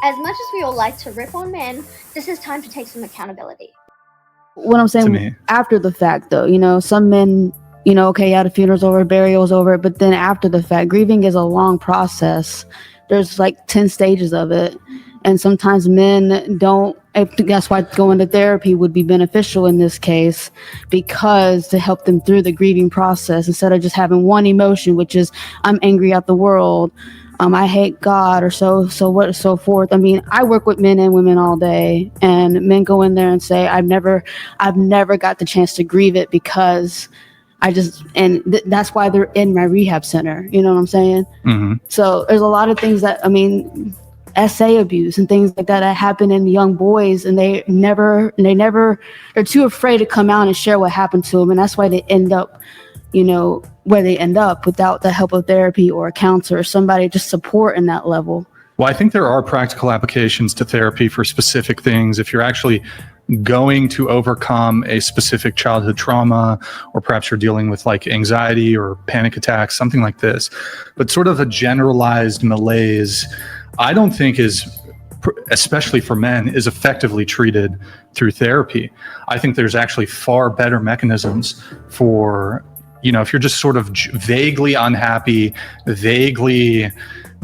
As much as we all like to rip on men, this is time to take some accountability. What I'm saying, after the fact, though, you know, some men, you know, okay, yeah, the funeral's over, burial's over, but then after the fact, grieving is a long process. There's like 10 stages of it. And sometimes men don't, that's why going to therapy would be beneficial in this case, because to help them through the grieving process, instead of just having one emotion, which is, I'm angry at the world, I hate God, or so forth. I mean, I work with men and women all day, and men go in there and say, I've never got the chance to grieve it because that's why they're in my rehab center. You know what I'm saying? Mm-hmm. So there's a lot of things that, I mean, SA abuse and things like that happen in young boys, and they're too afraid to come out and share what happened to them, and that's why they end up, you know, where they end up without the help of therapy or a counselor or somebody just supporting that level. Well, I think there are practical applications to therapy for specific things. If you're actually going to overcome a specific childhood trauma, or perhaps you're dealing with like anxiety or panic attacks, something like this, but sort of a generalized malaise, I don't think is, especially for men, is effectively treated through therapy. I think there's actually far better mechanisms for, you know, if you're just sort of vaguely unhappy, vaguely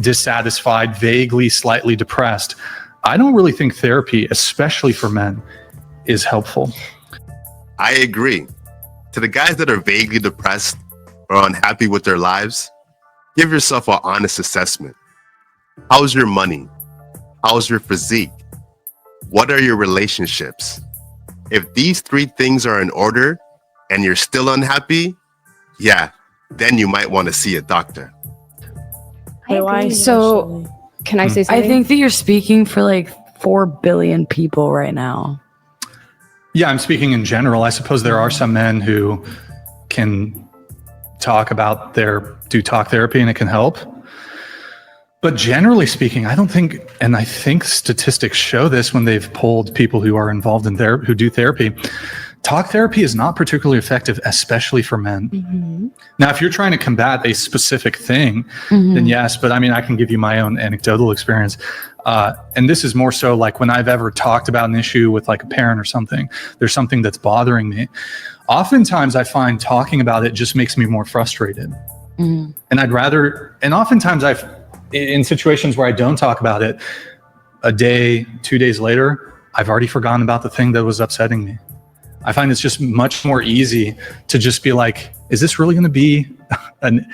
dissatisfied, vaguely slightly depressed, I don't really think therapy, especially for men, is helpful. I agree. To the guys that are vaguely depressed or unhappy with their lives, give yourself an honest assessment. How's your money? How's your physique? What are your relationships? If these 3 things are in order and you're still unhappy, yeah, then you might want to see a doctor. So, can I say something? I think that you're speaking for like 4 billion people right now. Yeah, I'm speaking in general. I suppose there are some men who can talk about do talk therapy and it can help. But generally speaking, I don't think, and I think statistics show this when they've polled people who are involved in who do therapy, talk therapy is not particularly effective, especially for men. Mm-hmm. Now, if you're trying to combat a specific thing, then yes, but I mean, I can give you my own anecdotal experience. And this is more so like when I've ever talked about an issue with like a parent or something, there's something that's bothering me. Oftentimes I find talking about it just makes me more frustrated. Mm-hmm. And oftentimes in situations where I don't talk about it, a day, 2 days later, I've already forgotten about the thing that was upsetting me. I find it's just much more easy to just be like, is this really going to be an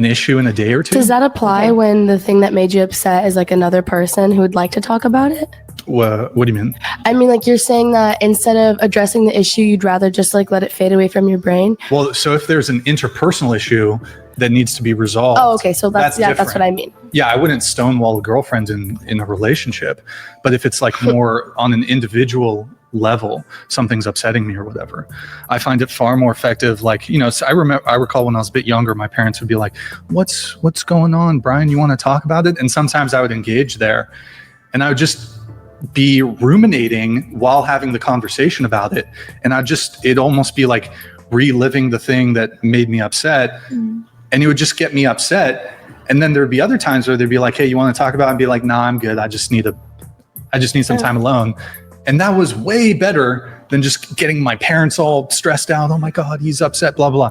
issue in a day or two? Does that apply when the thing that made you upset is like another person who would like to talk about it? What do you mean? I mean, like you're saying that instead of addressing the issue, you'd rather just like let it fade away from your brain? Well, so if there's an interpersonal issue that needs to be resolved. Oh, okay. So that's what I mean. Yeah, I wouldn't stonewall a girlfriend in a relationship, but if it's like more on an individual level, something's upsetting me or whatever, I find it far more effective. Like, you know, so I recall when I was a bit younger, my parents would be like, what's going on, Brian? You want to talk about it? And sometimes I would engage there, and I would just be ruminating while having the conversation about it. And it'd almost be like reliving the thing that made me upset. And it would just get me upset. And then there'd be other times where they'd be like, hey, you want to talk about it? And be like, nah, I'm good. I just need some time alone. And that was way better than just getting my parents all stressed out. Oh my God, he's upset, blah, blah.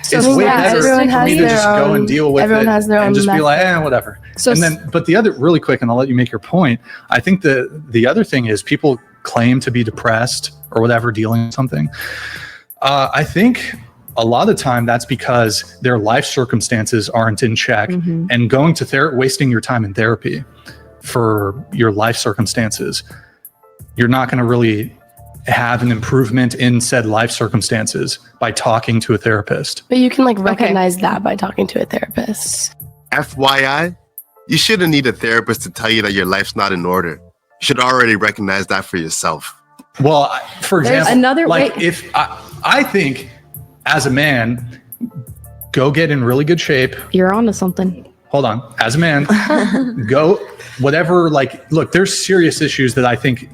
So it's way better for me to just go and deal with it and just be like, whatever. But the other, really quick, and I'll let you make your point. I think the other thing is people claim to be depressed or whatever, dealing with something. I think a lot of the time that's because their life circumstances aren't in check, and going to wasting your time in therapy for your life circumstances, you're not going to really have an improvement in said life circumstances by talking to a therapist. But you can like recognize that by talking to a therapist. FYI, you shouldn't need a therapist to tell you that your life's not in order. You should already recognize that for yourself. Well, for example, there's another like way. If I think as a man, go get in really good shape. You're onto something. Hold on. As a man, go whatever, like, look, there's serious issues that I think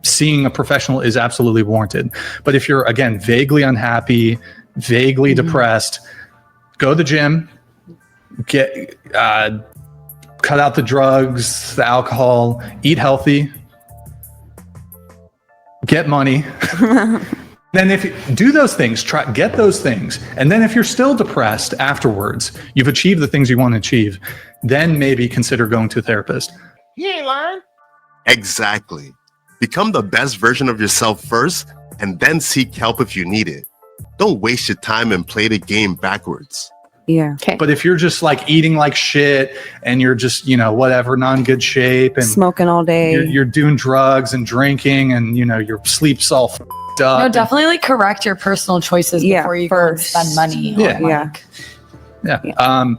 seeing a professional is absolutely warranted. But if you're, again, vaguely unhappy, vaguely depressed, go to the gym, cut out the drugs, the alcohol, eat healthy, get money. Then if you do those things, get those things. And then if you're still depressed afterwards, you've achieved the things you want to achieve, then maybe consider going to a therapist. You ain't lying. Exactly. Become the best version of yourself first, and then seek help if you need it. Don't waste your time and play the game backwards. Yeah. Okay. But if you're just like eating like shit and you're just, whatever, not in good shape and Smoking all day. you're doing drugs and drinking and, your sleep's all f***ed up. No, definitely like correct your personal choices before you go and spend money. Yeah. Yeah.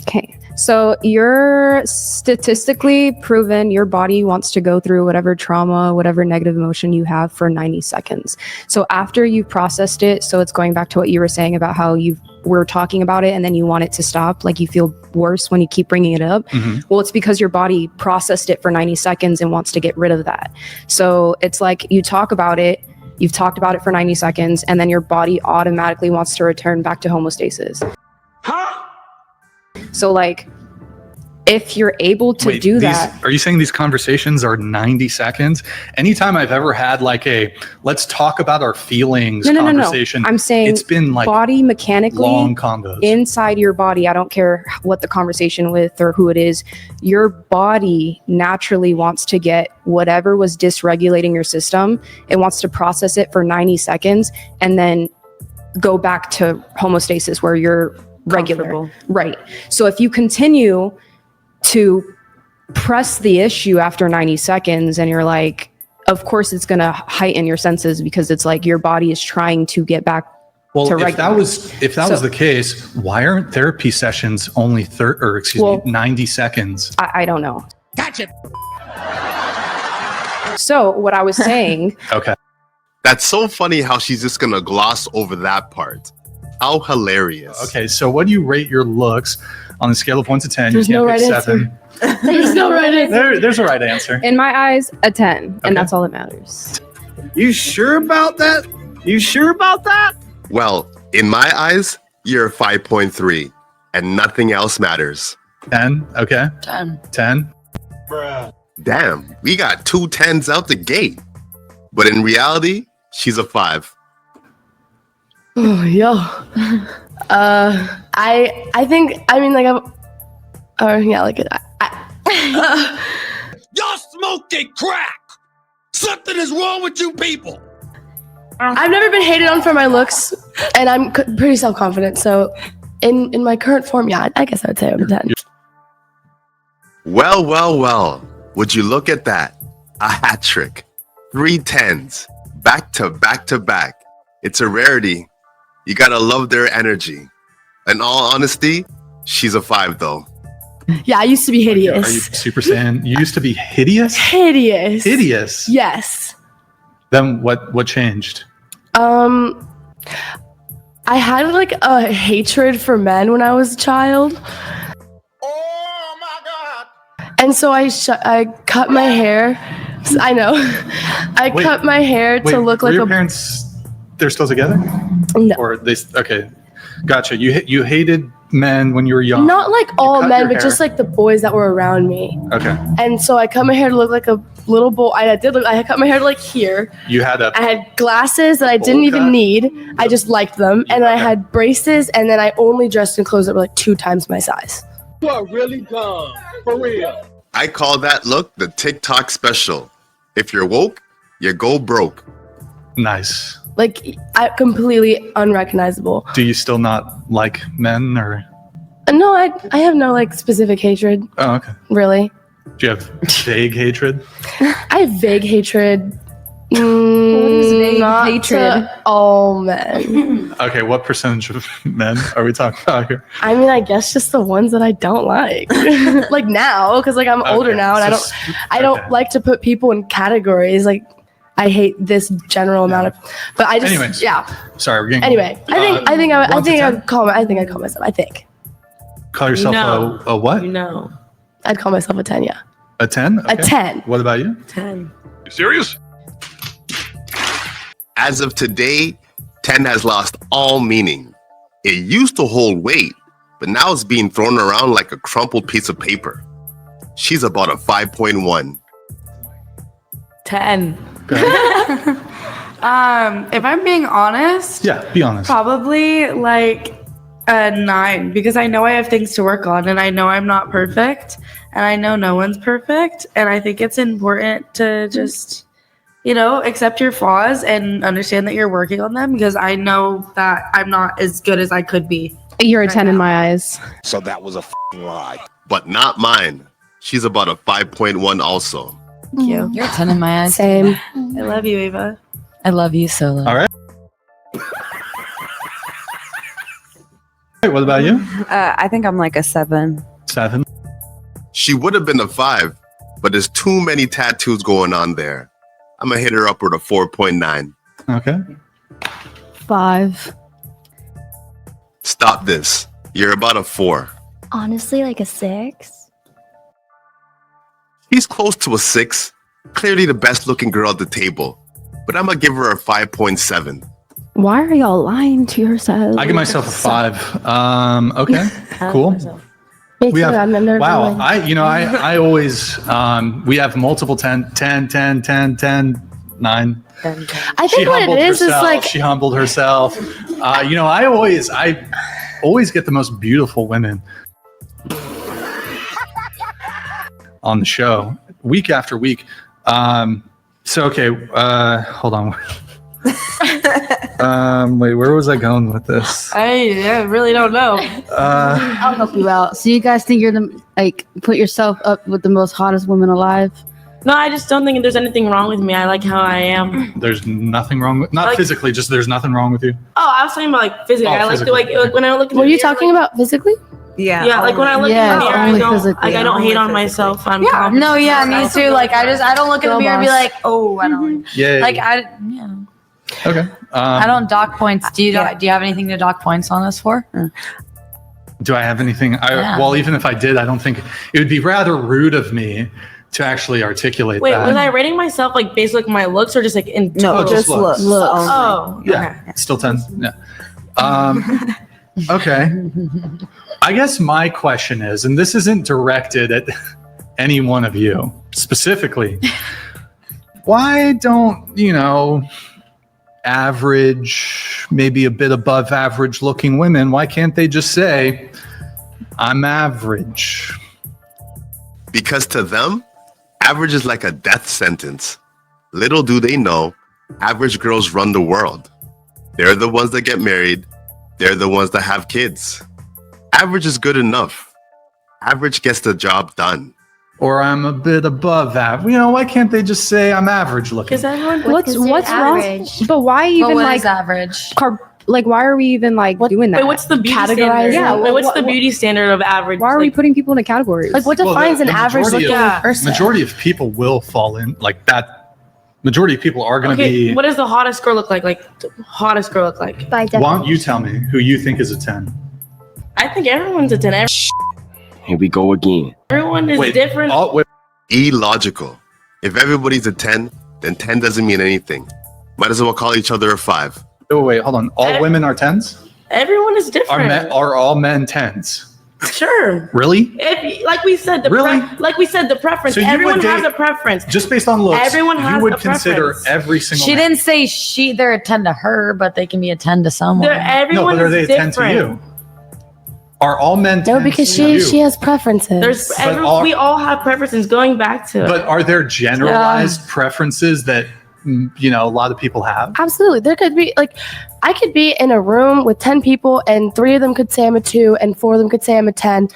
Okay. So you're statistically proven your body wants to go through whatever trauma, whatever negative emotion you have for 90 seconds. So after you've processed it, so it's going back to what you were saying about how we're talking about it and then you want it to stop, like you feel worse when you keep bringing it up. Mm-hmm. Well, it's because your body processed it for 90 seconds and wants to get rid of that. So it's like you talk about it, you've talked about it for 90 seconds, and then your body automatically wants to return back to homeostasis. So like, if you're able to do that. Are you saying these conversations are 90 seconds? Anytime I've ever had like a, let's talk about our feelings conversation. I'm saying it's been like body mechanically long combos. inside your body. I don't care what the conversation with or who it is. Your body naturally wants to get whatever was dysregulating your system. It wants to process it for 90 seconds and then go back to homeostasis where you're regular. Right. So if you continue to press the issue after 90 seconds and you're like, of course it's going to heighten your senses because it's like your body is trying to get back to regular. If that was the case, why aren't therapy sessions only 90 seconds? I don't know. Gotcha. So what I was saying. Okay. That's so funny how she's just gonna gloss over that part. How hilarious. Okay, so what do you rate your looks on a scale of 1 to 10? There's You no can't pick right 7. There's no right answer. There's a right answer. In my eyes, a 10, Okay. and that's all that matters. You sure about that? You sure about that? Well, in my eyes, you're a 5.3, and nothing else matters. 10. Okay. 10. Damn, we got 2 10s out the gate. But in reality, she's a 5. Oh, yo. I think, I mean, like, Y'all smoking crack. Something is wrong with you people. I've never been hated on for my looks, and I'm pretty self-confident. So, in my current form, yeah, I guess I would say I'm a 10. Well. Would you look at that? A hat trick. 3 10s. Back to back to back. It's a rarity. You gotta love their energy. In all honesty, she's a 5 though. Yeah, I used to be Are you hideous. Super Saiyan? You used to be hideous? Hideous. Hideous? Yes. Then what changed? I had like a hatred for men when I was a child. Oh my God. And so I cut my hair. I know. I Wait, cut my hair to look were like your a. parents, they're still together? No. Or okay. Gotcha. You hated men when you were young. Not like all cut men, your but hair. just like the boys that were around me. Okay. And so I cut my hair to look like a little boy. I cut my hair to like here. You had a I had glasses that I didn't Bowl even cut? need. I just liked them. And I Okay. had braces, and then I only dressed in clothes that were like 2 times my size. You are really dumb. For real. I call that look the TikTok special. If you're woke, you go broke. nice. Like, completely unrecognizable. Do you still not like men or? No, I have no like specific hatred, Oh, okay. really. Do you have vague hatred? I have vague hatred. is vague Not hatred? to all men. Okay, what percentage of men are we talking about here? I mean, I guess just the ones that I don't like. Like now, because like I'm older Okay, now, and so I don't okay. like to put people in categories. Like, I hate this general amount of. But I just, Anyways. yeah. Sorry, we're getting. Anyway, I think 1 to 10? I'd call myself. I think Call yourself No. a what? No. I'd call myself a 10. Yeah, A 10? a 10. What about you? 10. You serious? As of today, 10 has lost all meaning. It used to hold weight, but now it's being thrown around like a crumpled piece of paper. She's about a 5.1. 10. Go ahead. If I'm being honest, Yeah, be honest. probably like a 9 because I know I have things to work on and I know I'm not perfect and I know no one's perfect and I think it's important to just, accept your flaws and understand that you're working on them because I know that I'm not as good as I could be. You're a 10 in my eyes. So that was a lie. But not mine. She's about a 5.1 also. Thank you. You're a 10 in my eyes. Same. I love you, Ava. I love you, Solo. All right. Hey, what about you? I think I'm like a 7. 7. She would have been a 5, but there's too many tattoos going on there. I'm gonna hit her up with a 4.9. Okay. 5. Stop this. You're about a 4. Honestly, like a 6. She's close to a 6. Clearly the best looking girl at the table. But I'm gonna give her a 5.7. Why are y'all lying to yourselves? I give myself a 5. Okay. Cool. Me We too. have, I'm nervous. wow. I always, we have multiple 10, 10, 10, 10, 10, 9. I think what it is like she humbled herself. I always get the most beautiful women on the show week after week. Okay, hold on. Wait, where was I going with this? I really don't know. I'll help you out. So you guys think you're put yourself up with the most hottest women alive? No, I just don't think there's anything wrong with me. I like how I am. There's nothing wrong with, not physically, just there's nothing wrong with you. Oh, I was talking about like physically. I like to like when I look. Were you talking about physically? Yeah. Yeah, like when I look in the mirror, I only don't physically. I don't hate on myself. I'm confident No, yeah, in me myself. too. Like I don't look in the Girl mirror and be boss. like, oh, I don't. Yeah. Like Okay. I don't dock points. Do you have anything to dock points on us for? Do I have anything? Yeah. Well, even if I did, I don't think it would be rather rude of me to actually articulate Wait, that. was I rating myself like based on my looks or just like in No, total? just looks. Oh, Yeah, still 10. Yeah. Okay. I guess my question is, and this isn't directed at any one of you specifically, why don't, average, maybe a bit above average looking women, why can't they just say, I'm average? Because to them, average is like a death sentence. Little do they know, average girls run the world. They're the ones that get married. They're the ones that have kids. Average is good enough. Average gets the job done. Or I'm a bit above average. Why can't they just say I'm average looking? Because everyone. What's wrong? average? But why even What like is average? why are we even doing that? Wait, what's the beauty Categorize- standard? Yeah, Wait, what's what- the beauty standard of average? Why are we putting people into categories? Like what Well, defines an the average majority looking of- person? Majority of people will fall in like that. Majority of people are going to be. What does the hottest girl look like? Like the hottest girl look like? By Why don't you tell me who you think is a 10? I think everyone's a 10. Here we go again. Everyone is different. Illogical. If everybody's a 10, then 10 doesn't mean anything. Might as well call each other a 5. Wait, hold on. All women are 10s? Everyone is different. Are all men 10s? Sure. Really? If, like we said, the preference. So you Everyone would has date- a preference. Just based on looks, Everyone has you would a consider preference. every single She man. didn't say they're a 10 to her, but they can be a 10 to someone. No, Everyone but are they is a 10 different. to you? Are all men 10s No, because to you? she has preferences. We all have preferences. Going back to it. But are there generalized preferences that a lot of people have? Absolutely. There could be I could be in a room with 10 people and 3 of them could say I'm a 2 and 4 of them could say I'm a 10.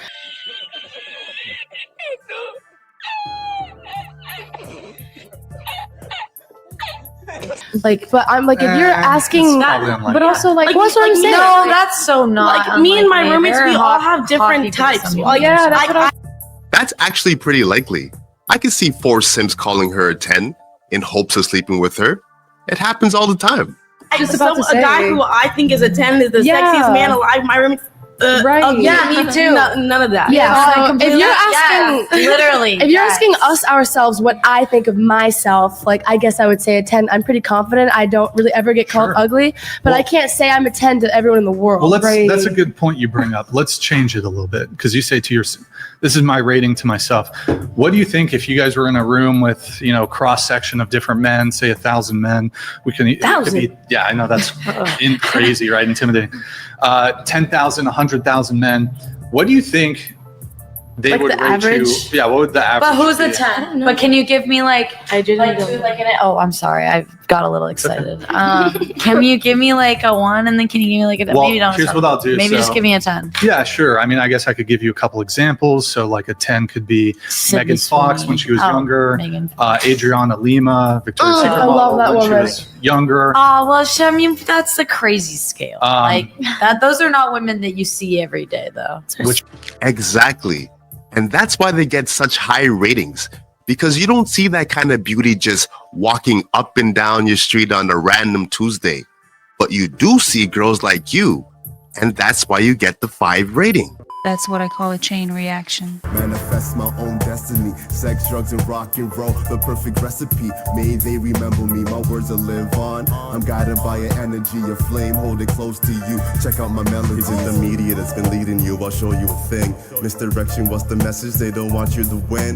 But I'm if you're asking, but also what's what I'm saying? No, that's so not. Like me and my unlikely. roommates, There we are all hot- have hot different people to types. some Well, people. yeah, that's what That's actually pretty likely. I can see 4 Sims calling her a 10 in hopes of sleeping with her. It happens all the time. Just about to a guy say. who I think is a 10 is the Yeah. sexiest man alive. My roommates. Right. Yeah, me too. None of that. Yeah, I so if completely- you're asking, yes, literally, if you're asking us ourselves what I think of myself, I guess I would say a 10. I'm pretty confident. I don't really ever get called Sure. ugly, but I can't say I'm a 10 to everyone in the world. Well, that's a good point you bring up. Let's change it a little bit because you say to this is my rating to myself. What do you think if you guys were in a room with, you know, cross section of different men, say 1,000 men? We can, it could be, yeah, I know that's crazy, right? Intimidating. 10,000, 100,000 men. What do you think they Like would the rate average? you? Yeah, what would the average? But who's be? the 10? But can you give me like I didn't like, know. oh, I'm sorry. I got a little excited. Can you give me like a 1 and then can you give me like a Well, maybe don't here's start. what I'll do. Maybe just So- give me a 10. Yeah, sure. I mean, I guess I could give you a couple examples. So like a 10 could be Sydney Megan Fox Sweeney. when she was Oh, younger, Megan. Adriana Lima, Victoria's Secret I love model that when she woman. was younger. Oh, well, I mean, that's the crazy scale. Um, like that, those are not women that you see every day, though. Which Exactly. And that's why they get such high ratings, because you don't see that kind of beauty just walking up and down your street on a random Tuesday. But you do see girls like you, and that's why you get the 5 rating. That's what I call a chain reaction. Manifest my own destiny. Sex, drugs, and rock and roll, the perfect recipe. May they remember me, my words will live on. I'm guided by an energy, a flame, hold it close to you. Check out my melodies. Is it the media that's been leading you? I'll show you a thing. Misdirection, what's the message? They don't want you to win.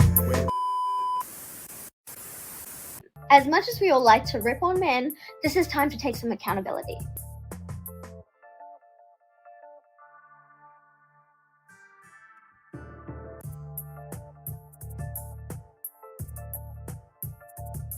As much as we all like to rip on men, this is time to take some accountability.